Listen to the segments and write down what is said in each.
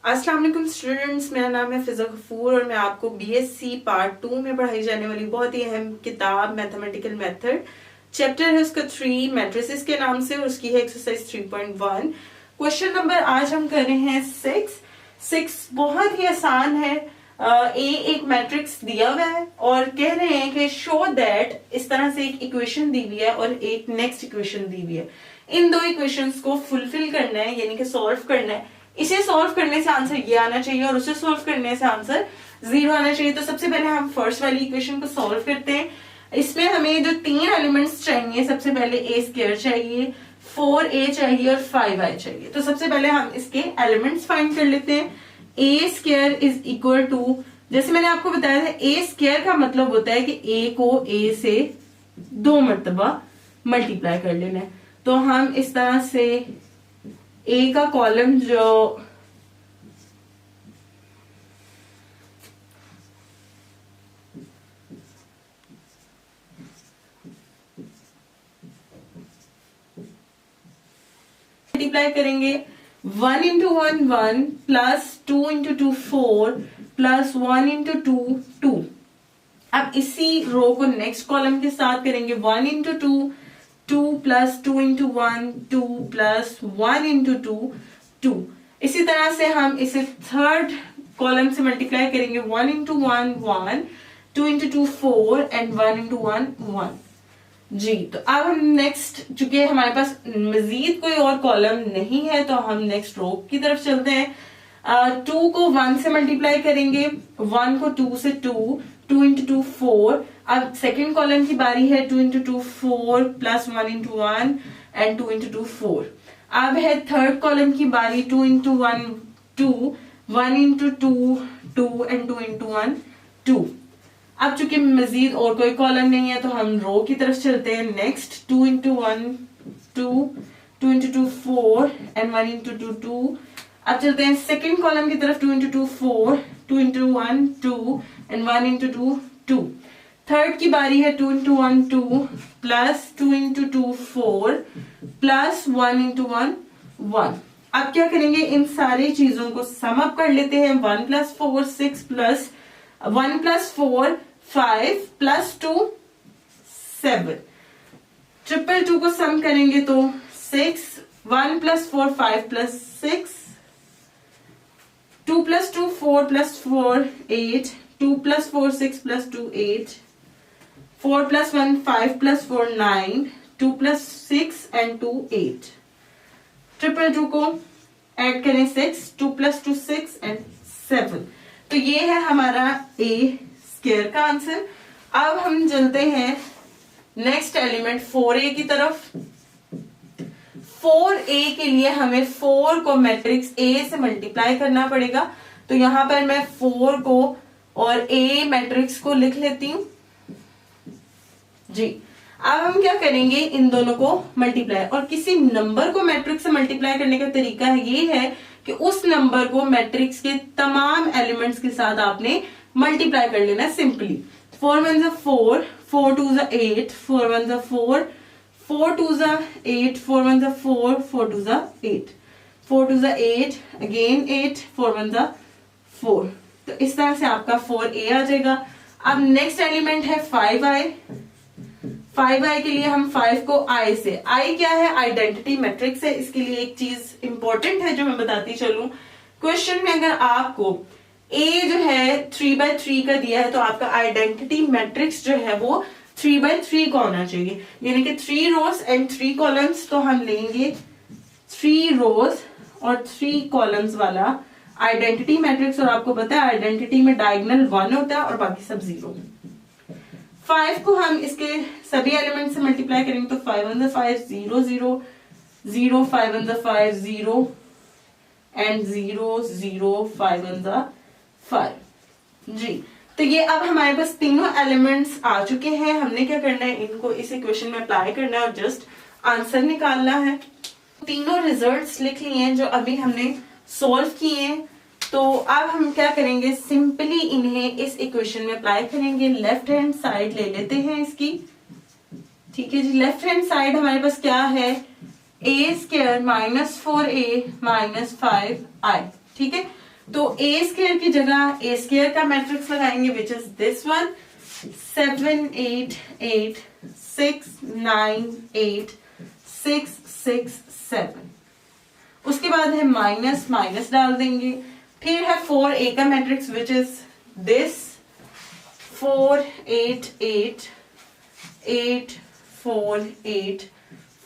अस्सलाम वालेकुम स्टूडेंट्स, मेरा नाम है फिजा गफूर और मैं आपको बीएससी पार्ट 2 में पढ़ाई जाने वाली बहुत ही अहम किताब मैथमेटिकल मेथड चैप्टर है उसका 3 मैट्रिसेस के नाम से और उसकी है एक्सरसाइज 3.1। क्वेश्चन नंबर आज हम कर रहे हैं 6 बहुत ही आसान है। ए एक मैट्रिक्स दिया हुआ है और कह रहे हैं कि शो दैट, इस तरह से एक इक्वेशन दी हुई है और एक नेक्स्ट इक्वेशन दी हुई है। इन दो इक्वेशंस को फुलफिल करना है, यानी कि सॉल्व करना है। इसे सॉल्व करने से आंसर ये आना चाहिए और उसे सॉल्व करने से आंसर 0 आना चाहिए। तो सबसे पहले हम फर्स्ट वाली इक्वेशन को सॉल्व करते हैं। इसमें हमें जो 3 एलिमेंट्स चाहिए, सबसे पहले ए स्क्वायर चाहिए, 4a चाहिए और 5i चाहिए। तो सबसे पहले हम इसके एलिमेंट्स फाइंड कर लेते हैं। ए स्क्वायर इज इक्वल टू, जैसे मैंने आपको बताया था, ए स्क्वायर का मतलब होता है कि ए को ए से 2 मर्तबा मल्टीप्लाई कर लेना है। तो हम इस तरह से ए का कॉलम जो मल्टीप्लाई करेंगे, 1 into 1 1 plus 2 into 2 4 plus 1 into 2 2। अब इसी रो को नेक्स्ट कॉलम के साथ करेंगे, 1 into 2 2 plus 2 into 1 2 plus 1 into 2 2। इसी तरह से हम इसे थर्ड कॉलम से मल्टीप्लाई करेंगे, 1 इंटू 1 1 2 इंटू 2 4 एंड 1 इंटू 1 1 जी। तो अब हम नेक्स्ट, चूंकि हमारे पास मजीद कोई और कॉलम नहीं है तो हम नेक्स्ट रो की तरफ चलते हैं। 2 को 1 से मल्टीप्लाई करेंगे, 1 को 2 से 2 2 इंटू 2 4। अब सेकेंड कॉलम की बारी है, 2 into 2 4 plus 1 into 1 and 2 into 2 4। अब है थर्ड कॉलम की बारी, 2 इंटू 1 2 1 इंटू 2 2 एंड 2 इंटू 1 2। अब चूंकि मजीद और कोई कॉलम नहीं है तो हम रो की तरफ चलते हैं। Next 2 into 1 2 2 into 2 4 and 1 into 2 2। अब चलते हैं सेकेंड कॉलम की तरफ, 2 into 2 4 2 into 1 2 and 1 into 2 2। Third की बारी है, 2 into 1 2 plus 2 into 2 4 plus 1 into 1 1। अब क्या करेंगे, इन सारी चीजों को सम अप कर लेते हैं। 1 प्लस 4 6 प्लस 1 प्लस 4 5 प्लस 2 7। 2 को सम करेंगे तो 6, 1 plus 4 5 plus 6, 2 plus 2 4 plus 4 8, 2 plus 4 6 plus 2 8, 4 plus 1 5 plus 4 9, 2 plus 6 and 2 8। 2 को ऐड करें 6, 2 प्लस 2 6 एंड 7। तो ये है हमारा ए स्क्वायर का आंसर। अब हम चलते हैं नेक्स्ट एलिमेंट 4a की तरफ। 4a के लिए हमें 4 को मैट्रिक्स a से मल्टीप्लाई करना पड़ेगा। तो यहां पर मैं 4 को और a मैट्रिक्स को लिख लेती हूं जी। अब हम क्या करेंगे, इन दोनों को मल्टीप्लाई, और किसी नंबर को मैट्रिक्स से मल्टीप्लाई करने का तरीका ये है कि उस नंबर को मैट्रिक्स के तमाम एलिमेंट्स के साथ आपने मल्टीप्लाई कर लेना है सिंपली। 4 1 4 4 2 8 4 1 4 4 2 8 4 1 4 4 2 8 4 2 8 अगेन 8 4 1 4। तो इस तरह से आपका 4a आ जाएगा। अब नेक्स्ट एलिमेंट है 5i। 5i के लिए हम 5 को i से, i क्या है, आइडेंटिटी मैट्रिक्स है। इसके लिए एक चीज इंपॉर्टेंट है जो मैं बताती चलूं। क्वेश्चन में अगर आपको a जो है 3/3 का दिया है तो आपका आइडेंटिटी मैट्रिक्स जो है वो 3/3 का होना चाहिए, यानी कि 3 रोज एंड 3 कॉलम्स। तो हम लेंगे 3 रोज और 3 कॉलम्स वाला आइडेंटिटी मैट्रिक्स। और आपको पता है आइडेंटिटी में डायगोनल 1 होता है और बाकी सब 0। 5 को हम इसके सभी एलिमेंट से मल्टीप्लाई करेंगे तो 5 1 5 0 0 0 5 1 5 0 एंड 0 0 5 1 5 जी। तो ये अब हमारे पास तीनों एलिमेंट्स आ चुके हैं। हमने क्या करना है, इनको इस इक्वेशन में अप्लाई करना है और जस्ट आंसर निकालना है। तीनों रिजल्ट्स लिख लिए हैं जो अभी हमने सोल्व किए हैं। तो अब हम क्या करेंगे, सिंपली इन्हें इस इक्वेशन में अप्लाई करेंगे। लेफ्ट हैंड साइड ले लेते हैं इसकी, ठीक है जी। लेफ्ट हैंड साइड हमारे पास क्या है, a square minus 4a minus 5i, ठीक है। तो ए स्क्वायर की जगह ए स्क्वायर का मैट्रिक्स लगाएंगे विच इज दिस वन, 7 8 8 6 9 8 6 6 7। उसके बाद है माइनस, माइनस डाल देंगे। फिर है 4 ए का मैट्रिक्स विच इज दिस 4 8 8 8 4 8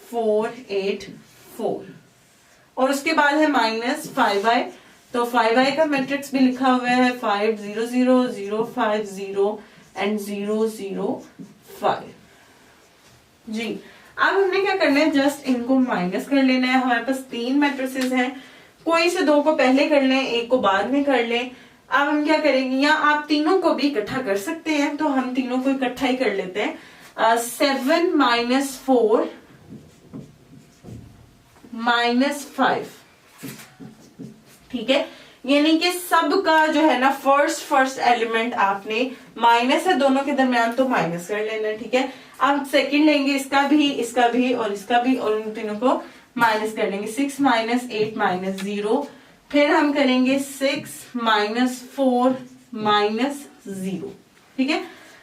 4 8 4। और उसके बाद है माइनस 5i, तो 5i का मैट्रिक्स भी लिखा हुआ है 5 0 0 0 5 0 एंड 0 0 5। जी अब हमने क्या करना है, जस्ट इनको माइनस कर लेना है। हमारे पास 3 मैट्रिसेस हैं, कोई से 2 को पहले कर लें, एक को बाद में कर लें। अब हम क्या करेंगे, या आप तीनों को भी इकट्ठा कर सकते हैं, तो हम तीनों को इकट्ठा ही कर लेते हैं। 7 माइनस 4 माइनस 5, ठीक है। यानी कि सबका जो है ना फर्स्ट एलिमेंट आपने माइनस है दोनों के दरमियान, तो माइनस कर लेना है, ठीक है। अब सेकंड लेंगे, इसका भी और इसका भी, और उन तीनों को माइनस कर लेंगे। 6 माइनस 8 माइनस 0। फिर हम करेंगे 6 माइनस 4 माइनस 0, ठीक है।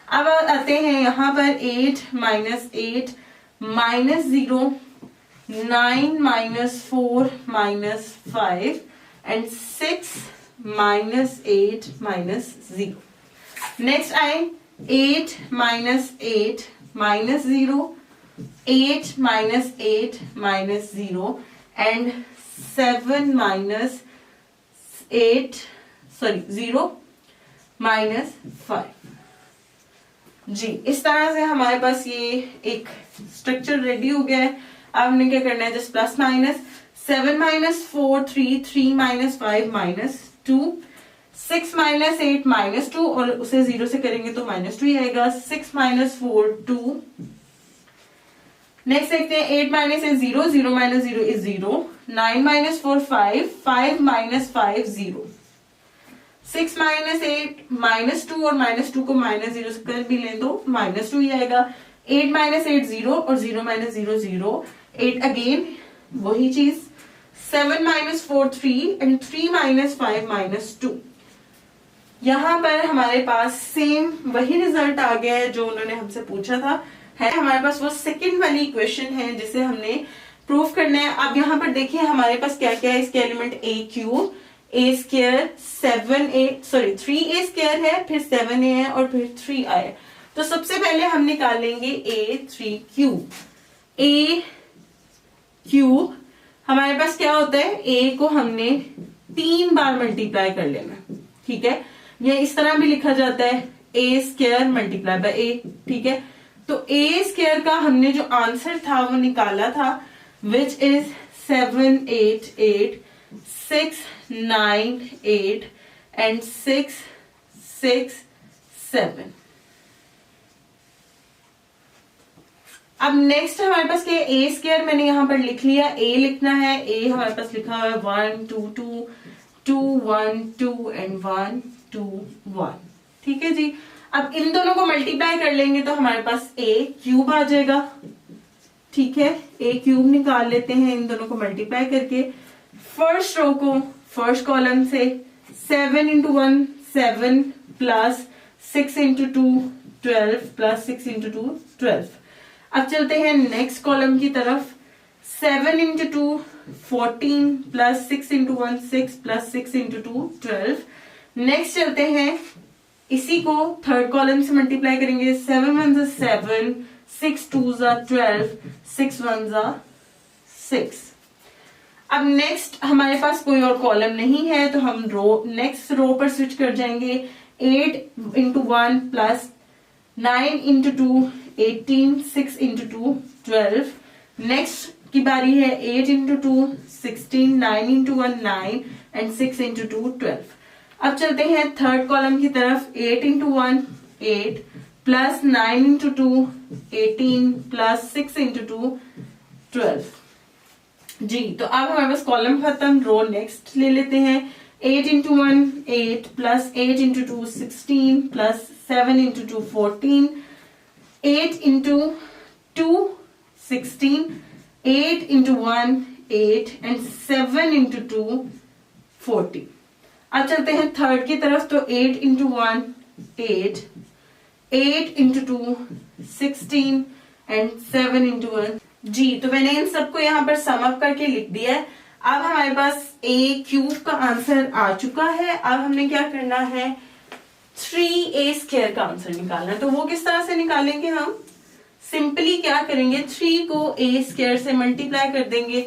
अब आते हैं यहाँ पर 8 minus 8 minus 0, 9 minus 4 minus 5 and 6 minus 8 minus 0। Next आए 8 minus 8 minus 0, 8 minus 8 minus 0 and 7 minus 0 minus 5। जी इस तरह से हमारे पास ये एक स्ट्रक्चर रेडी हो गया है। अब हमने क्या करना है, just plus minus 7 minus 4 3 3 minus 5 minus 2, 6 minus 8 minus 2, और उसे 0 से करेंगे तो माइनस 2 ही आएगा। 6 माइनस 4 2। नेक्स्ट देखते हैं 8 minus 8 0, 0 minus 0 is 0, 9 minus 4 5, 5 minus 5 0, 6 minus 8 minus 2, और माइनस 2 को माइनस 0 से कर भी लें तो माइनस 2 ही आएगा। 8 माइनस 8 0, और 0 माइनस 0 0, 8 अगेन वही चीज। 7 माइनस 4 3 एंड 3 माइनस 5 माइनस 2। यहां पर हमारे पास सेम वही रिजल्ट आ गया है जो उन्होंने हमसे पूछा था। है हमारे पास वो सेकंड वाली इक्वेशन है जिसे हमने प्रूफ करना है। अब यहाँ पर देखिए हमारे पास क्या क्या है, इसके element a cube, a square, 3a square है, फिर 7a है और फिर 3i है। तो सबसे पहले हम निकालेंगे a3 क्यूब। a क्यूब हमारे पास क्या होता है, a को हमने 3 बार मल्टीप्लाई कर लेना, ठीक है। ये इस तरह भी लिखा जाता है a square multiply by a, ठीक है। तो a स्क्वायर का हमने जो आंसर था वो निकाला था विच इज 7 8 8 6 9 8 एंड 6 6 7। अब नेक्स्ट हमारे पास क्या है, a स्क्वायर मैंने यहां पर लिख लिया, a लिखना है। a हमारे पास लिखा हुआ है 1 2 2 2 1 2 एंड 1 2 1, ठीक है जी। अब इन दोनों को मल्टीप्लाई कर लेंगे तो हमारे पास a क्यूब आ जाएगा, ठीक है। a क्यूब निकाल लेते हैं इन दोनों को मल्टीप्लाई करके। फर्स्ट रो को फर्स्ट कॉलम से 7 into 1 7 plus 6 into 2 12 plus 6 into 2 12। अब चलते हैं नेक्स्ट कॉलम की तरफ। 7 into 2 14 plus 6 into 1 6 plus 6 into 2 12। Next चलते हैं, इसी को थर्ड कॉलम से मल्टीप्लाई करेंगे। 7 1 7, 6 2 12, 6 1 6। अब नेक्स्ट हमारे पास कोई और कॉलम नहीं है तो हम नेक्स्ट रो पर स्विच कर जाएंगे। 8 into 1 plus 9 into 2 18, 6 into 2 12। Next की बारी है 8 इंटू 2 16, 9 इंटू 1 9 एंड 6 इंटू 2 12। अब चलते हैं थर्ड कॉलम की तरफ। 8 into 1 8 plus 9 into 2 18 plus 6 into 2 12। जी तो अब हमारे पास कॉलम खत्म, रो नेक्स्ट ले लेते हैं। 8 into 1 8 plus 8 into 2 16 plus 7 into 2 14, 8 into 2 16, 8 into 1 8 and 7 into 2 40। अब चलते हैं थर्ड की तरफ, तो 8 इंटू 1 8, 8 इंटू 2 16 एंड 7 इंटू 1 जी। तो मैंने इन सबको यहाँ पर सम अप करके लिख दिया है। अब हमारे पास a क्यूब का आंसर आ चुका है। अब हमने क्या करना है, 3a स्क्वायर का आंसर निकालना है। तो वो किस तरह से निकालेंगे, हम सिंपली क्या करेंगे, 3 को a स्क्वायर से मल्टीप्लाई कर देंगे।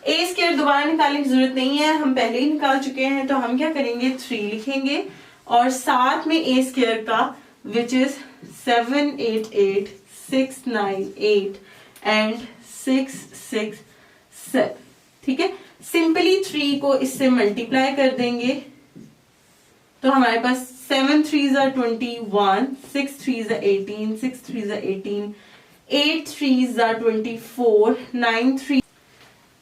a स्क्वायर दोबारा निकालने की जरूरत नहीं है, हम पहले ही निकाल चुके हैं। तो हम क्या करेंगे, 3 लिखेंगे और साथ में a स्क्वायर का विच इज 7 8 8 6 9 8 एंड 6 6 7। ठीक है, सिंपली 3 को इससे मल्टीप्लाई कर देंगे तो हमारे पास 7 3s are 21, 6 3s are 18, 6 3s are 18, 8 3s are 24, 9 3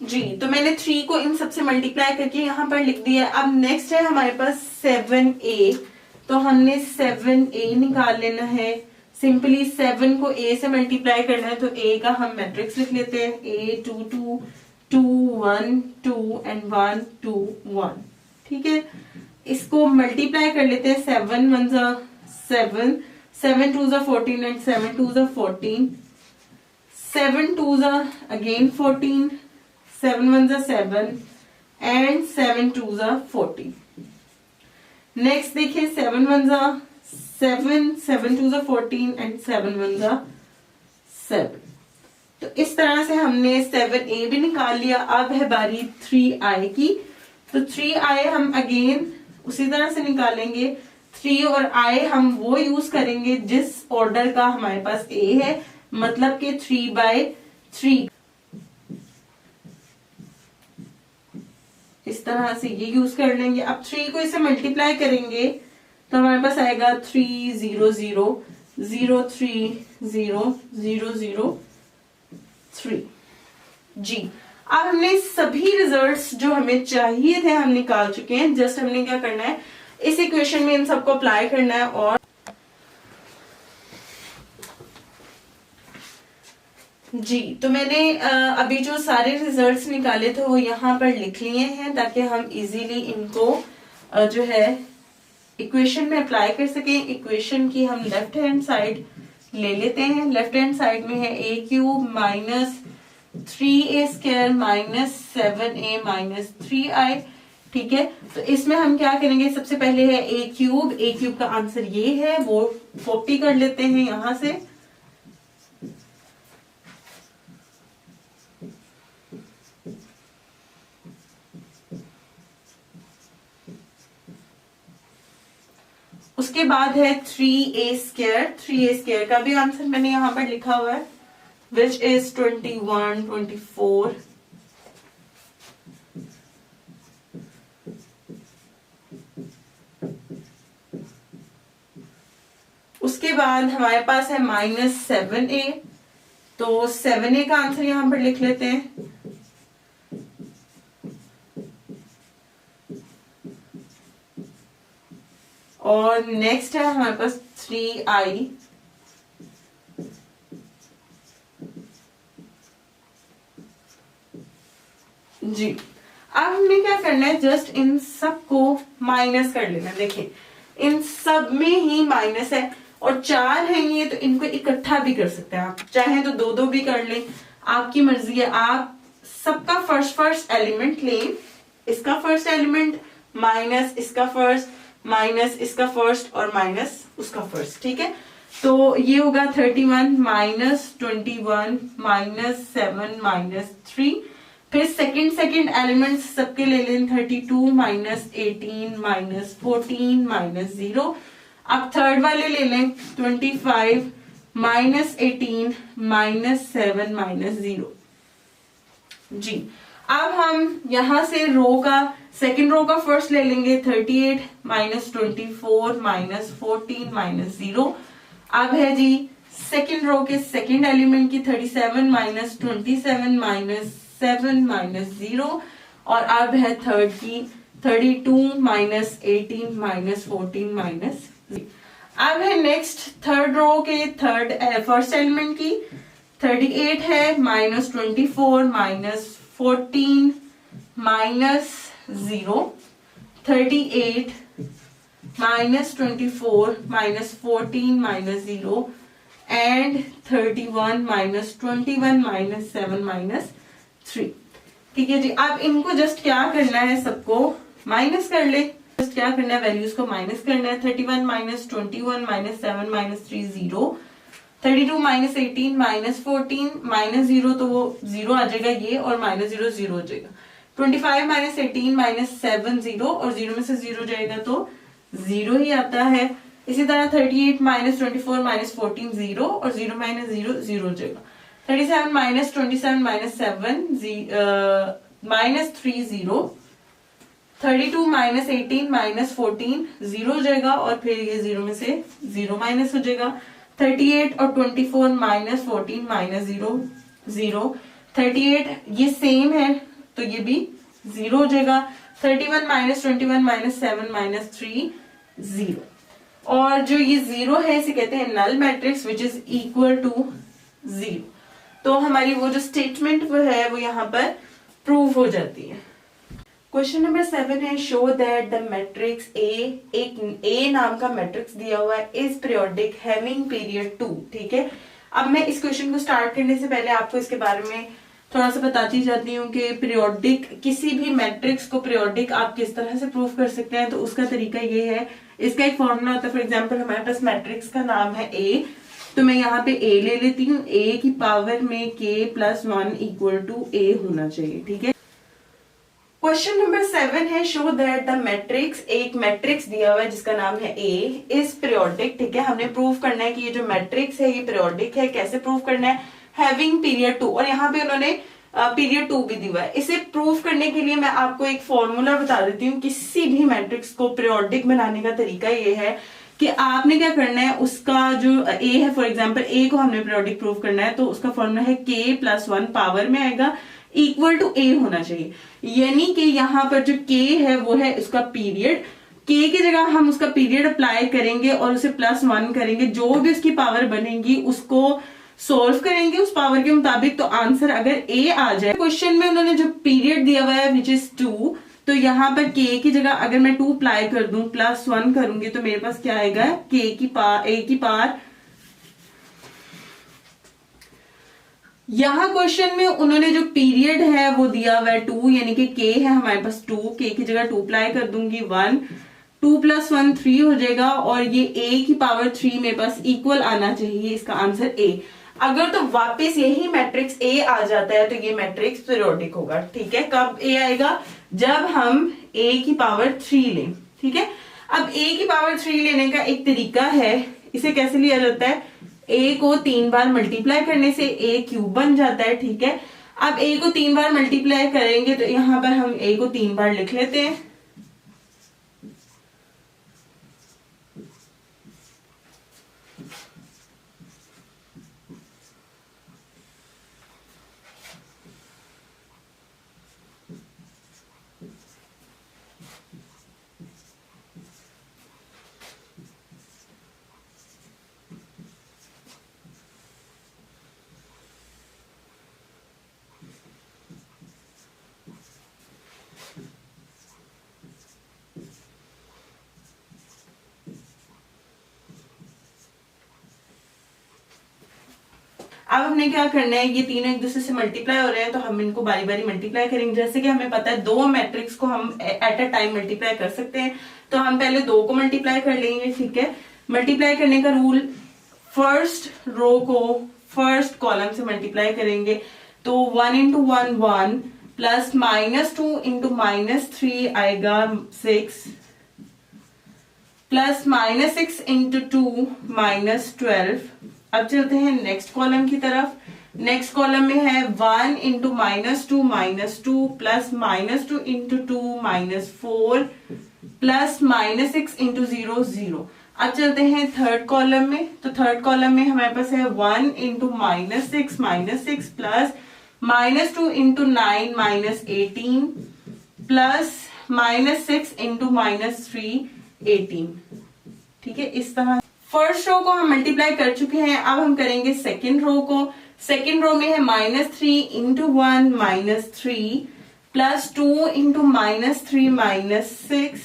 जी। तो मैंने 3 को इन सबसे मल्टीप्लाई करके यहाँ पर लिख दिया। अब नेक्स्ट है हमारे पास 7a, तो हमने 7a निकाल लेना है। सिंपली 7 को a से मल्टीप्लाई करना है, तो a का हम मैट्रिक्स लिख लेते हैं, a 2 2 2 1 2 एंड 1 2 1। ठीक है, इसको मल्टीप्लाई कर लेते हैं, 7 1 7, 7 2 14 एंड 7 2 14, 7 2 अगेन 14, 7 1 7 एंड 7 2 14। नेक्स्ट देखिए, 7 1 7, 7 2 14 एंड 7 1 7। तो इस तरह से हमने 7a भी निकाल लिया। अब है बारी 3i की, तो 3i हम अगेन उसी तरह से निकालेंगे। 3 और i हम वो यूज करेंगे जिस ऑर्डर का हमारे पास a है, मतलब कि 3/3। इस तरह से ये यूज कर लेंगे। अब 3 को इसे मल्टीप्लाई करेंगे तो हमारे पास आएगा 3 0 0 0 3 0 0 0 3 जी। अब हमने सभी रिजल्ट्स जो हमें चाहिए थे हम निकाल चुके हैं। जस्ट हमने क्या करना है, इस इक्वेशन में इन सबको अप्लाई करना है। और जी, तो मैंने अभी जो सारे रिजल्ट्स निकाले थे वो यहाँ पर लिख लिए हैं ताकि हम इजीली इनको जो है इक्वेशन में अप्लाई कर सकें। इक्वेशन की हम लेफ्ट हैंड साइड ले लेते हैं। लेफ्ट हैंड साइड में है a cube minus 3a square minus 7a minus 3i। ठीक है, तो इसमें हम क्या करेंगे, सबसे पहले है a क्यूब का आंसर ये है, वो कॉपी कर लेते हैं यहां से। उसके बाद है 3a स्क्वायर का भी आंसर मैंने यहां पर लिखा हुआ है, विच इज 21 24। उसके बाद हमारे पास है माइनस 7a, तो 7a का आंसर यहां पर लिख लेते हैं। और नेक्स्ट है हमारे पास 3i, जी। अब हमने क्या करना है, जस्ट इन सब को माइनस कर लेना। देखिए इन सब में ही माइनस है और 4 है ये, तो इनको इकट्ठा भी कर सकते हैं आप, चाहे तो दो दो भी कर लें, आपकी मर्जी है। आप सबका फर्स्ट एलिमेंट लें, इसका फर्स्ट एलिमेंट माइनस इसका फर्स्ट माइनस इसका फर्स्ट और माइनस उसका फर्स्ट। ठीक है, तो ये होगा 31 माइनस 21 माइनस 7 माइनस 3। फिर सेकंड एलिमेंट सबके ले लें, 32 माइनस 18 माइनस 14 माइनस 0। अब थर्ड वाले ले लें, 25 माइनस 18 माइनस 7 माइनस 0। जी, अब हम यहां से रो का सेकंड रो का फर्स्ट ले लेंगे, 38 माइनस 24 माइनस 14 माइनस 0। अब है जी सेकंड रो के सेकंड एलिमेंट की 37 माइनस 27 माइनस 7 माइनस 0। और अब है थर्ड की 32 माइनस 18 माइनस 14 माइनस 0। अब है नेक्स्ट थर्ड रो के फर्स्ट एलिमेंट की 38 है minus 24 minus 14 minus 0। 38 minus 24 minus 14 minus 0 and 31 minus 21 minus 7 minus 3। ठीक है जी, अब इनको जस्ट क्या करना है, सबको माइनस कर ले। जस्ट क्या करना है, वैल्यूज को माइनस करना है। 31 minus 21 minus 7 minus 3 0, 32 minus 18 minus 14 minus 0, तो वो 0 आ जाएगा ये, और माइनस 0 0 हो जाएगा। 25 माइनस 18 माइनस 7 0, और 0 में से 0 जाएगा तो 0 ही आता है। इसी तरह 38 माइनस 24 माइनस 14 0, और 0 माइनस 0 0 हो जाएगा। 37 minus 27 minus 7 minus 3 0, 32 minus 18 minus 14 0 हो जाएगा, और फिर ये 0 में से 0 माइनस हो जाएगा। 38 और 24 माइनस 14 माइनस 0 0, 38 ये सेम है तो ये भी 0 हो जाएगा। 31 माइनस 21 माइनस 7 माइनस 3 0, और जो ये 0 है इसे कहते हैं null matrix which is equal to 0। तो हमारी वो जो स्टेटमेंट वो है वो यहाँ पर प्रूव हो जाती है। क्वेश्चन नंबर 7 है, show that the matrix A, एक ए नाम का मैट्रिक्स दिया हुआ है, इज पीरियोडिक हैविंग पीरियड 2। ठीक है, अब मैं इस क्वेश्चन को स्टार्ट करने से पहले आपको इसके बारे में थोड़ा सा बताती जाती हूँ कि पीरियोडिक, किसी भी मैट्रिक्स को पीरियोडिक आप किस तरह से प्रूव कर सकते हैं। तो उसका तरीका ये है, इसका एक फॉर्मूला होता है। फॉर एग्जांपल हमारे पास मैट्रिक्स का नाम है ए, तो मैं यहाँ पे ए ले लेती हूँ। ए की पावर में k प्लस 1 इक्वल टू ए होना चाहिए। ठीक है, क्वेश्चन नंबर 7 है, शो दैट द मैट्रिक्स, एक मैट्रिक्स दिया हुआ है जिसका नाम है ए, इज पीरियोडिक। ठीक है, हमने प्रूव करना है कि ये जो मैट्रिक्स है ये पीरियोडिक है। कैसे प्रूव करना है, हैविंग पीरियड 2, और यहाँ पे उन्होंने पीरियड 2 भी दिया है। इसे प्रूव करने के लिए मैं आपको एक फॉर्मूला बता देती हूँ। किसी भी मैट्रिक्स को पीरियोडिक बनाने का तरीका ये है कि आपने क्या करना है, उसका जो ए है, फॉर एग्जांपल ए को हमने पीरियोडिक प्रूव करना है, तो उसका फॉर्मूला है k प्लस 1 पावर में आएगा इक्वल टू ए होना चाहिए। यानी कि यहाँ पर जो k है वो है उसका पीरियड, k की जगह हम उसका पीरियड अप्लाई करेंगे और उसे प्लस 1 करेंगे, जो भी उसकी पावर बनेगी उसको सोल्व करेंगे उस पावर के मुताबिक। तो आंसर अगर ए आ जाए, क्वेश्चन में उन्होंने जो पीरियड दिया हुआ है विच इज 2, तो यहाँ पर k की जगह अगर मैं 2 अप्लाई कर दूं, प्लस 1 करूंगी, तो मेरे पास क्या आएगा, a की पावर। यहाँ क्वेश्चन में उन्होंने जो पीरियड है वो दिया हुआ है 2, यानी कि k है हमारे पास 2, k की जगह 2 अप्लाई कर दूंगी 1, 2 प्लस 1 3 हो जाएगा, और ये a की पावर 3 मेरे पास इक्वल आना चाहिए, इसका आंसर a। अगर तो वापस यही मैट्रिक्स a आ जाता है तो ये मैट्रिक्स पीरियोडिक होगा। ठीक है, कब a आएगा, जब हम a की पावर 3 लें। ठीक है, अब a की पावर 3 लेने का एक तरीका है, इसे कैसे लिया जाता है, a को 3 बार मल्टीप्लाई करने से a क्यूब बन जाता है। ठीक है, अब a को 3 बार मल्टीप्लाई करेंगे तो यहाँ पर हम a को 3 बार लिख लेते हैं। अब हमने क्या करना है, ये तीनों एक दूसरे से मल्टीप्लाई हो रहे हैं तो हम इनको बारी बारी मल्टीप्लाई करेंगे। जैसे कि हमें पता है 2 मैट्रिक्स को हम एट अ टाइम मल्टीप्लाई कर सकते हैं, तो हम पहले 2 को मल्टीप्लाई कर लेंगे। ठीक है, मल्टीप्लाई करने का रूल, फर्स्ट रो को फर्स्ट कॉलम से मल्टीप्लाई करेंगे, तो 1 इंटू 1 1 प्लस -2 इंटू -3 आएगा 6, प्लस -6 इंटू 2 -12। अब चलते हैं नेक्स्ट कॉलम की तरफ। नेक्स्ट कॉलम में है 1 into -2 plus -2 into 2 -4 plus -6 into 0 0। अब चलते हैं थर्ड कॉलम में, तो थर्ड कॉलम में हमारे पास है 1 into -6 plus -2 into 9 -18 plus -6 into -3 18। ठीक है, इस तरह फर्स्ट रो को हम मल्टीप्लाई कर चुके हैं। अब हम करेंगे सेकेंड रो को। सेकेंड रो में है -3 into 1 -3 plus 2 into -3 -6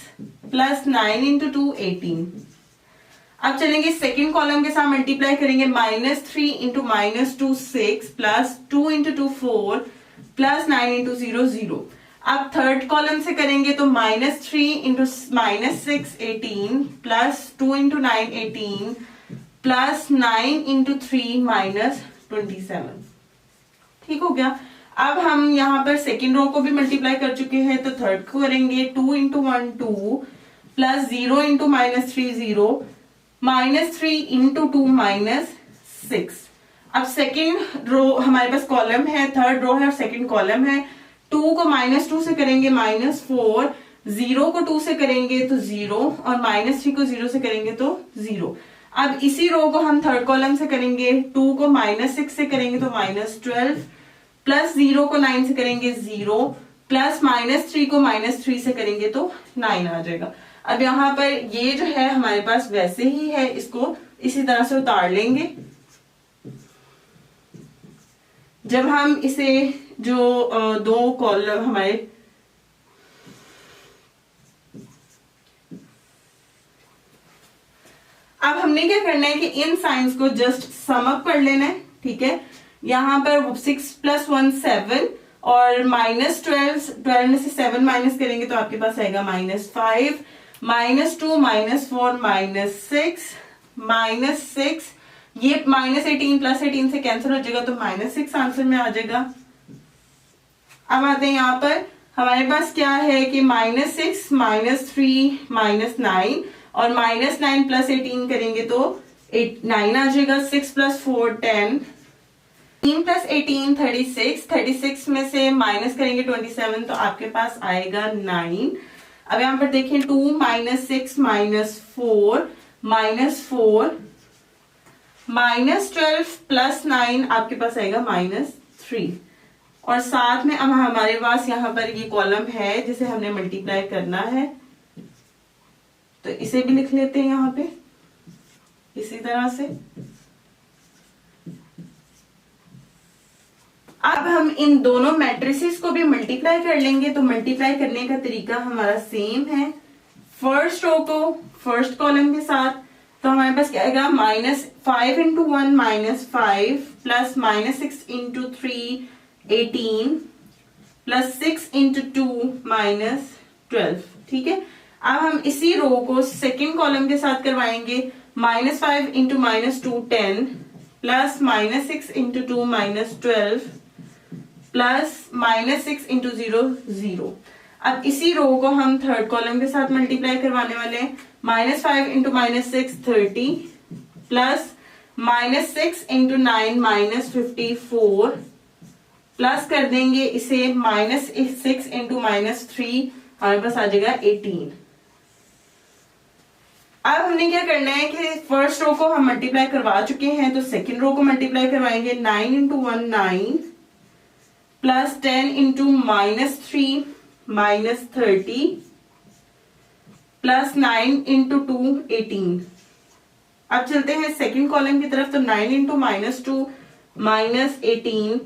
plus 9 into 2 18। अब चलेंगे सेकेंड कॉलम के साथ मल्टीप्लाई करेंगे, -3 into -2 6 plus 2 into 2 4 plus 9 into 0 0। अब थर्ड कॉलम से करेंगे तो -3 into -6 18 plus 2 into 9 18 plus 9 into 3 -27। ठीक हो गया। अब हम यहाँ पर सेकेंड रो को भी मल्टीप्लाई कर चुके हैं, तो थर्ड को करेंगे 2 इंटू 1 2 प्लस 0 इंटू -3 0 -3 इंटू 2 -6। अब सेकेंड रो हमारे पास कॉलम है, थर्ड रो है और सेकेंड कॉलम है। 2 को -2 से करेंगे -4, 0 को 2 से करेंगे तो 0 और -3 को 0 से करेंगे तो 0। अब इसी रो को हम थर्ड कॉलम से करेंगे, 2 को -6 से करेंगे तो -12 प्लस 0 को 9 से करेंगे 0 प्लस -3 को -3 से करेंगे तो 9 आ जाएगा। अब यहाँ पर ये जो है हमारे पास वैसे ही है, इसको इसी तरह से उतार लेंगे। जब हम इसे जो दो कॉलम हमारे अब हमने क्या करना है कि इन साइंस को जस्ट सम अप कर लेना है। ठीक है, यहाँ पर 6 + 1 7 और -12 में से 7 माइनस करेंगे तो आपके पास आएगा -5 -2 -4 -6 ये -18 + 18 से कैंसिल हो जाएगा तो -6 आंसर में आ जाएगा। अब आते हैं यहाँ पर हमारे पास क्या है कि -6 -3 -9 और -9 + 18 करेंगे तो 9 आ जाएगा। 6 + 4 10 3 + 18 36 में से माइनस करेंगे 27 तो आपके पास आएगा 9। अब यहां पर देखिए 2 - 6 - 4 -4 -12 + 9 आपके पास आएगा -3। और साथ में अब हमारे पास यहाँ पर ये कॉलम है जिसे हमने मल्टीप्लाई करना है, तो इसे भी लिख लेते हैं यहाँ पे इसी तरह से। अब हम इन दोनों मैट्रिसेस को भी मल्टीप्लाई कर लेंगे, तो मल्टीप्लाई करने का तरीका हमारा सेम है। फर्स्ट रो को फर्स्ट कॉलम के साथ, तो हमारे पास क्या आएगा -5 × 1 -5 प्लस -6 × 3 18 प्लस 6 × 2 -12। ठीक है, अब हम इसी रो को सेकेंड कॉलम के साथ करवाएंगे। -5 × -2 10 प्लस -6 × 2 -12 प्लस -6 × 0 0। अब इसी रो को हम थर्ड कॉलम के साथ मल्टीप्लाई करवाने वाले हैं। -5 × -6 30 प्लस -6 × 9 -54 प्लस कर देंगे इसे -6 × -3 हमारे पास आ जाएगा 18। अब हमने क्या करना है कि फर्स्ट रो को हम मल्टीप्लाई करवा चुके हैं, तो सेकेंड रो को मल्टीप्लाई करवाएंगे। 9 × 1 9 प्लस 10 × -3 -30 प्लस 9 × 2 18। अब चलते हैं सेकेंड कॉलम की तरफ, तो 9 × -2 -18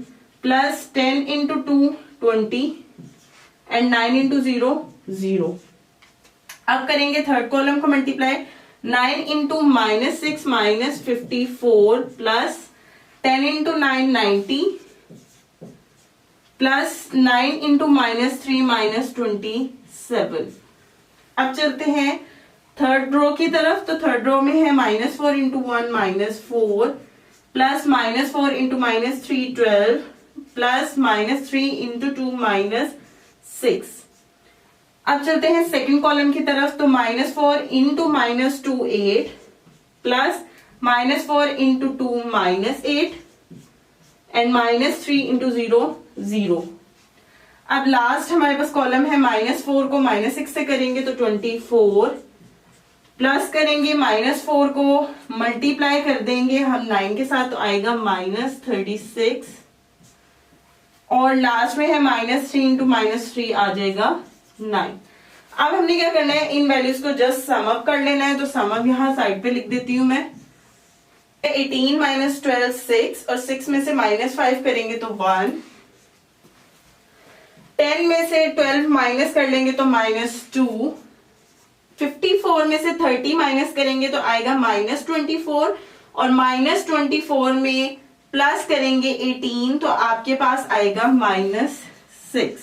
प्लस 10 × 2 20 एंड 9 × 0 0। अब करेंगे थर्ड कॉलम को मल्टीप्लाई। 9 × -6 -54 plus 10 × 9 90 plus 9 × -3 -27। अब चलते हैं थर्ड रो की तरफ, तो थर्ड रो में है -4 × 1 -4 प्लस -4 × -3 12 प्लस -3 × 2 -6। अब चलते हैं सेकंड कॉलम की तरफ, तो -4 × -2 8 प्लस -4 × 2 -8 एंड -3 × 0 0। अब लास्ट हमारे पास कॉलम है, -4 को -6 से करेंगे तो 24 प्लस करेंगे -4 को मल्टीप्लाई कर देंगे हम 9 के साथ, तो आएगा -36 और लास्ट में है -3 × -3 आ जाएगा 9। अब हमने क्या करना है, इन वैल्यूज को जस्ट सम अप कर लेना है, तो सम अप यहां साइड पे लिख देती हूं मैं। 18 - 12 6 और 6 में से -5 करेंगे तो 1 10 में से 12 माइनस कर लेंगे तो -2, 54 में से 30 माइनस करेंगे तो आएगा -24, और -24 में प्लस करेंगे 18 तो आपके पास आएगा -6।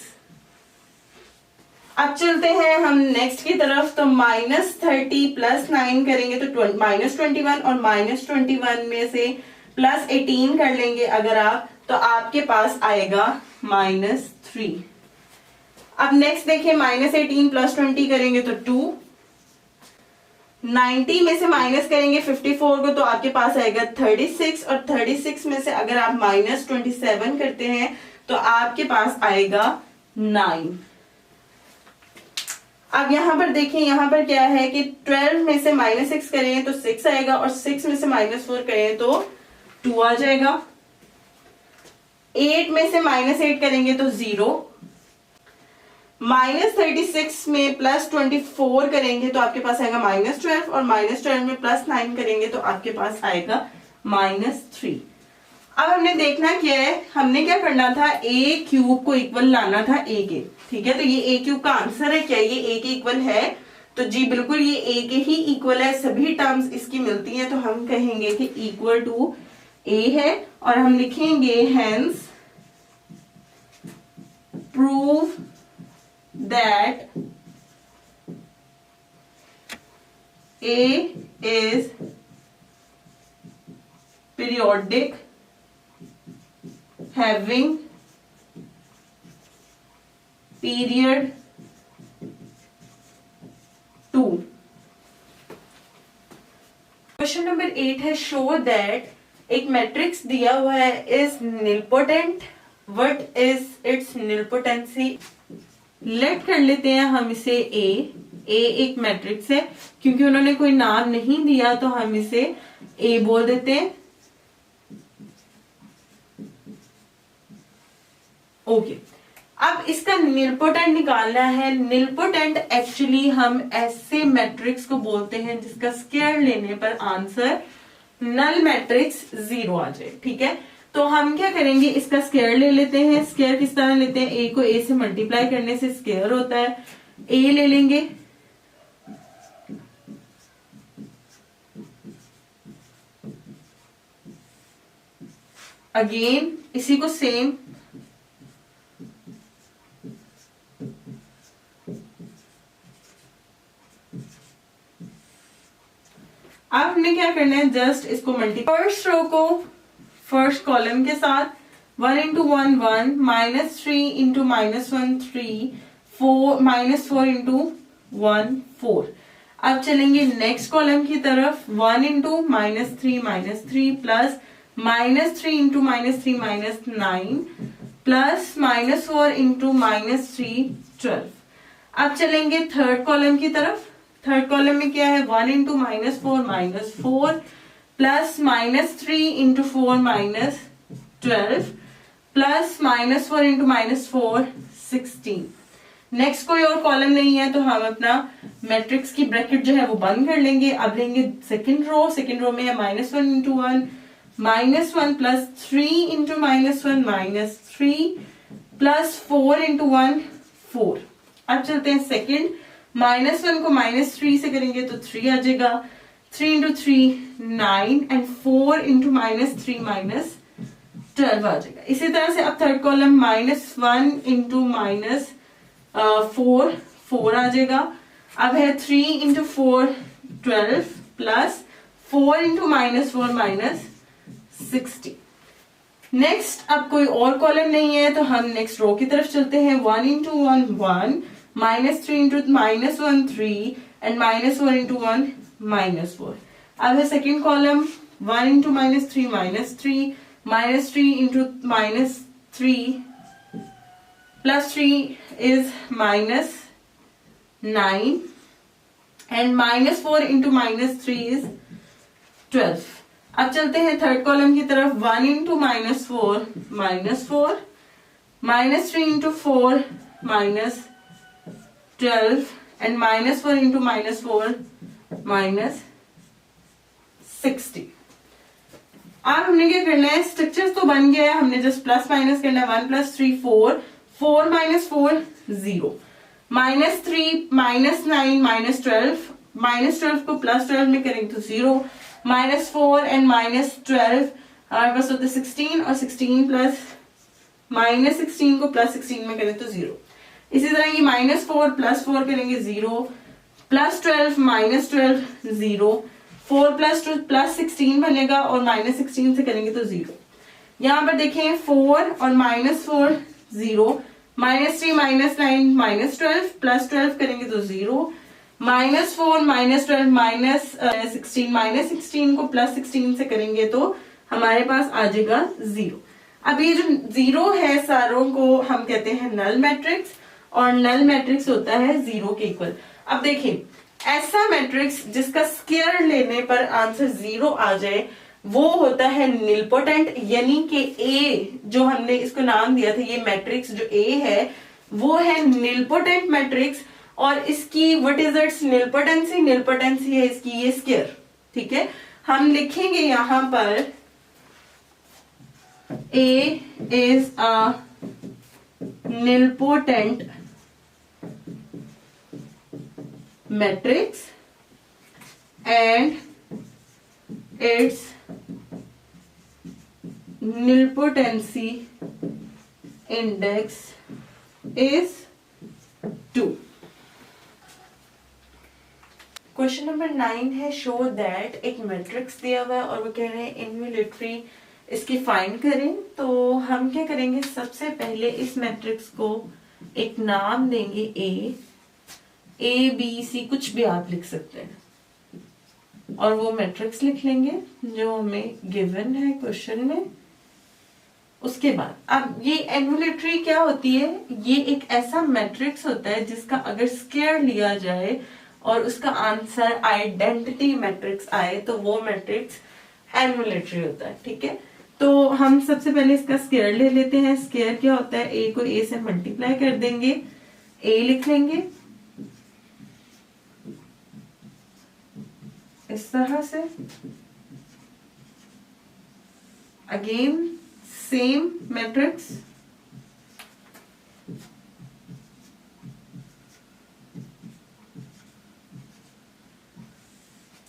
अब चलते हैं हम नेक्स्ट की तरफ, तो -30 + 9 करेंगे तो -21, और -21 में से +18 कर लेंगे अगर आप, तो आपके पास आएगा -3। अब नेक्स्ट देखिए, -18 + 20 करेंगे तो 2, 90 में से माइनस करेंगे 54 को तो आपके पास आएगा 36, और 36 में से अगर आप -27 करते हैं तो आपके पास आएगा 9। अब यहां पर देखिए, यहां पर क्या है कि 12 में से -6 करें तो 6 आएगा, और 6 में से -4 करें तो 2 आ जाएगा। 8 में से -8 करेंगे तो 0, -36 में +24 करेंगे तो आपके पास आएगा -12, और -12 में +9 करेंगे तो आपके पास आएगा -3। अब हमने देखना क्या है, हमने क्या करना था, a³ को इक्वल लाना था a के, ठीक है। तो ये a³ का आंसर है क्या, ये a के इक्वल है, तो जी बिल्कुल ये a के ही इक्वल है, सभी टर्म्स इसकी मिलती हैं, तो हम कहेंगे कि इक्वल टू a है, और हम लिखेंगे hence prove that a is periodic having period 2। Question number 8 है, शो दैट एक मैट्रिक्स दिया हुआ है is nilpotent, what is its nilpotency. Let कर लेते हैं हम इसे ए एक मैट्रिक्स है, क्योंकि उन्होंने कोई नाम नहीं दिया तो हम इसे ए बोल देते हैं। ओके, अब इसका निलपोटेंट निकालना है। निलपोटेंट एक्चुअली हम ऐसे मैट्रिक्स को बोलते हैं जिसका स्क्वायर लेने पर आंसर नल मैट्रिक्स 0 आ जाए, ठीक है। तो हम क्या करेंगे, इसका स्क्वायर ले लेते हैं। स्क्वायर किस तरह लेते हैं, ए को ए से मल्टीप्लाई करने से स्क्वायर होता है, ए ले लेंगे, अगेन इसी को सेम, अब हमने क्या करना है, जस्ट इसको मल्टीप्लाई, फर्स्ट रो को फर्स्ट कॉलम के साथ 1 × 1 1, -3 × -1 3, 4 -4 × 1 4। अब चलेंगे नेक्स्ट कॉलम की तरफ, 1 × -3 -3 प्लस -3 × -3 -9 प्लस -4 × -3 12। अब चलेंगे थर्ड कॉलम की तरफ। थर्ड कॉलम में क्या है, 1 × -4 -4 प्लस -3 × 4 -12 प्लस -4 × -4 16। नेक्स्ट कोई और कॉलम नहीं है तो हम अपना मैट्रिक्स की ब्रैकेट जो है वो बंद कर लेंगे। अब लेंगे सेकंड रो। सेकंड रो में है -1 × 1 -1 प्लस 3 × -1 -3 प्लस 4 × 1 4। अब चलते हैं सेकंड, -1 को -3 से करेंगे तो 3 आ जाएगा, 3 × 3 9 एंड 4 × -3 -12 आ जाएगा। इसी तरह से अब थर्ड कॉलम -1 × -4 4 आ जाएगा। अब है 3 × 4 12 प्लस 4 × -4 -60। नेक्स्ट अब कोई और कॉलम नहीं है तो हम नेक्स्ट रो की तरफ चलते हैं। 1 × 1 1 -3 × -1 3 एंड -4 × 1 -4। अब है second column 1 × -3 -3 -3 × -3 plus 3 is -9 and -4 × -3 is 12। अब चलते हैं थर्ड कॉलम की तरफ। 1 × -4 -4 -3 × 4 -12 and -4 × -4 -60। अब हमने क्या करना है, स्ट्रक्चर तो बन गया है, हमने जस्ट प्लस माइनस करना है। 1 + 3 4 4 माइनस 4 0, -3 -9 -12, -12 को +12 में करेंगे तो 0, -4 एंड -12 हमारे पास होता है 16 और 16 प्लस -16 को +16 में करें तो 0। इसी तरह ये -4 + 4 करेंगे 0, +12 -12 0, 4 + 2 +16 बनेगा और -16 से करेंगे तो 0। यहाँ पर देखें 4 और -4 0, -3 -9 -12 +12 करेंगे तो 0, -4 -12 -16 को +16 से करेंगे तो हमारे पास आ जाएगा 0। अब ये जो 0 है सारों को हम कहते हैं नल मैट्रिक्स, और नल मैट्रिक्स होता है 0 के इक्वल। अब देखिए ऐसा मैट्रिक्स जिसका स्क्वायर लेने पर आंसर 0 आ जाए वो होता है निलपोटेंट, यानी कि ए जो हमने इसको नाम दिया था, ये मैट्रिक्स जो ए है वो है निलपोटेंट मैट्रिक्स, और इसकी व्हाट इज इट्स निलपोटेंसी, निलपोटेंसी है इसकी ये स्क्वायर। ठीक है, हम लिखेंगे यहां पर A is a nilpotent matrix and its nilpotency index is 2। Question number 9 है शो दैट एक मैट्रिक्स दिया हुआ है और वो कह रहे हैं इन्वोल्यूटरी इसकी फाइंड करें। तो हम क्या करेंगे, सबसे पहले इस मैट्रिक्स को एक नाम देंगे ए बी सी, कुछ भी आप लिख सकते हैं, और वो मैट्रिक्स लिख लेंगे जो हमें गिवन है क्वेश्चन में। उसके बाद अब ये इन्वोल्यूटरी क्या होती है, ये एक ऐसा मैट्रिक्स होता है जिसका अगर स्क्वायर लिया जाए और उसका आंसर आइडेंटिटी मैट्रिक्स आए तो वो मैट्रिक्स इन्वोल्यूटरी होता है। ठीक है, तो हम सबसे पहले इसका स्क्वायर ले लेते हैं। स्क्वायर क्या होता है, ए को ए से मल्टीप्लाई कर देंगे, ए लिख लेंगे इस तरह से। अगेन सेम मैट्रिक्स,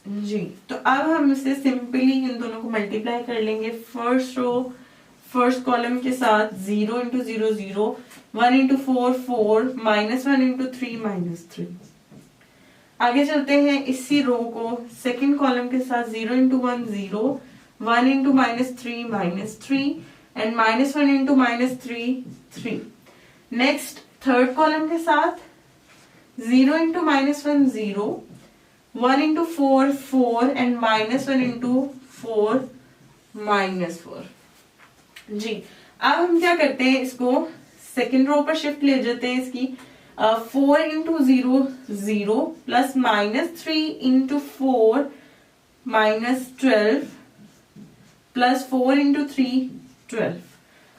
जी। तो अब हम इसे सिंपली इन दोनों को मल्टीप्लाई कर लेंगे। फर्स्ट रो फर्स्ट कॉलम के साथ 0 × 0 0, 1 × 4 4, -1 × 3 -3। आगे चलते हैं, इसी रो को सेकंड कॉलम के साथ 0 × 1 0, 1 × -3 एंड -1 × -3 3। नेक्स्ट थर्ड कॉलम के साथ 0 × -1 0, 1 × 4 4 एंड -1 × 4 -4। जी, अब हम क्या करते हैं, इसको सेकेंड रो पर शिफ्ट ले जाते हैं इसकी। 4 × 0 0 प्लस -3 × 4 -12 प्लस 4 × 3 12।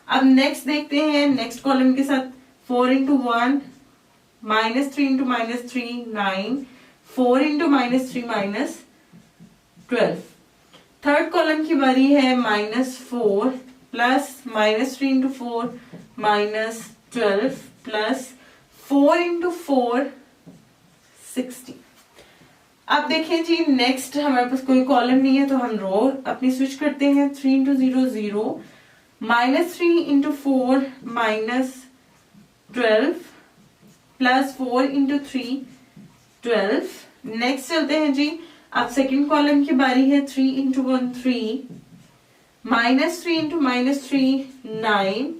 अब नेक्स्ट देखते हैं, नेक्स्ट कॉलम के साथ 4 × 1 -3 × -3 9, 4 × -3 -12। थर्ड कॉलम की बारी है, -4 प्लस -3 × 4 -12 प्लस 4 × 4 16। अब देखें जी, नेक्स्ट हमारे पास कोई कॉलम नहीं है तो हम रो अपनी स्विच करते हैं। 3 × 0 0, -3 × 4 -12 प्लस 4 × 3 12। नेक्स्ट चलते हैं जी, अब सेकंड कॉलम की बारी है। 3 × 1 3, -3 × -3 9,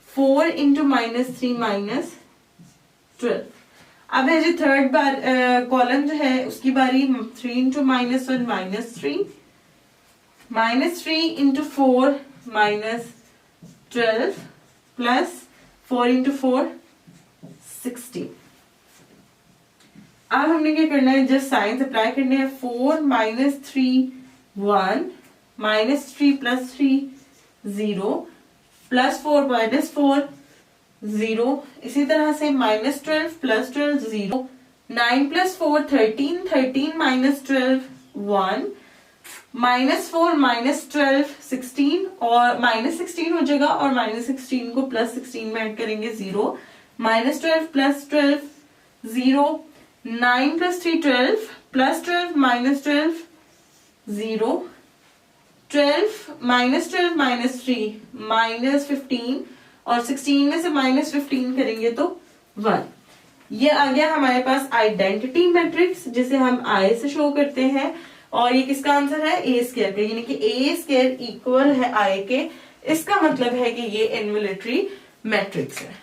4 × -3 -12। अब है जी थर्ड कॉलम जो है उसकी बारी। 3 × -1 -3, -3 × 4 -12 प्लस 4 × 4 16। अब हमने क्या करना है, जस्ट साइंस अप्लाई करने हैं। 4 -3 1, -3 + 3 0, प्लस 4 -4 0। इसी तरह से -12 + 12 0, 9 + 4 13, 13 - 12 1, -4 -12 16 और -16 हो जाएगा और -16 को +16 में ऐड करेंगे 0, -12 +12 0, 9 + 3 12 +12 -12 0, 12 -12 -3 -15 और 16 में से -15 करेंगे तो 1। ये आ गया हमारे पास आइडेंटिटी मैट्रिक्स जिसे हम आई से शो करते हैं और ये किसका आंसर है ए स्क्वायर का, यानी कि ए स्क्वायर इक्वल है आई के। इसका मतलब है कि ये इनवॉल्यूटरी मैट्रिक्स है।